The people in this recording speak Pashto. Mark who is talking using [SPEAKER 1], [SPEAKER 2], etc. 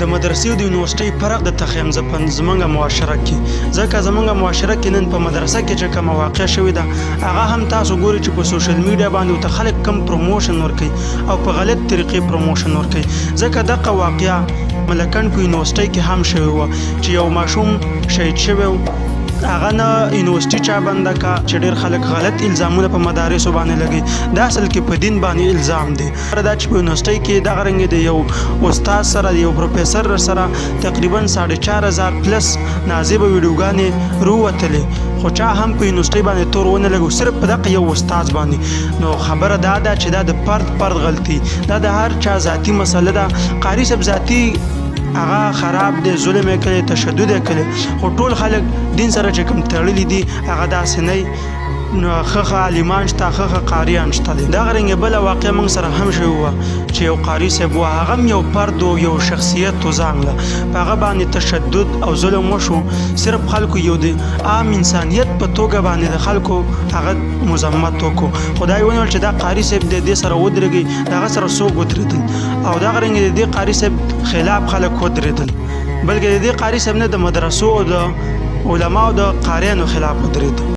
[SPEAKER 1] د مدرسې او د یونیورسيټۍ فرق د تخیم زمونږ معاشره کې ځکه زمونږ معاشره کې نن په مدرسه کې چې کوم واقع شوی ده هغه هم تاسو ګوري چې په سوشل میډیا باندې ته خلک کم پروموشن ورکوي او په غلط طریقې پروموشن ورکوي ځکه دغه واقعیا ملکن په یونیورسيټۍ کې هم شوی و چې یو ماشوم شهید شوی هغه نه یونیورسيټي چا بنده کا چې ډېر خلک غلط الزامونه په مدارسو باندې لګي دا اصل کې په دین باندې الزام دی دا چې په یونیورسيټي کې دغه رنګ دی یو استاد سره یو پروفیسور سره تقریبا 4500 پلس نازیبه ویډیوګانې رووتلې خو چا هم په یونیورسيټي باندې تور ونه لګو صرف په دغه یو استاد باندې نو خبره دا ده چې دا د فرد غلطي دا د هر چا ذاتی مسله ده قاری صاحب ذاتی هغه خراب دی ظلم یې کړی تشدد یې کړی خو ټول خلک دین سره چې کوم تړلي دي هغه داسې نه نو ښه عالمان شته ښه قاریان شته دي دغه رنګې بله واقع موږ سره هم شوې وه چې یو قاري صاحب و هغه هم یو فرد و یو شخصیت و ځانله په هغه باندې تشدد او ظلم وشو صرف خلکو یو د عام انسانیت په توګه باندې د خلکو هغه مذمت وکړو خدای ونیول چې دا قاري صاحب د دې سره ودرېږي د هغه سره څوک ودرېدل او دغه رنګې د دې قاري صاحب خلاف خلک ودرېدل بلکې د دې قاري صاحب نه د مدرسو او د علماو د قاریانو خلاف ودرېدل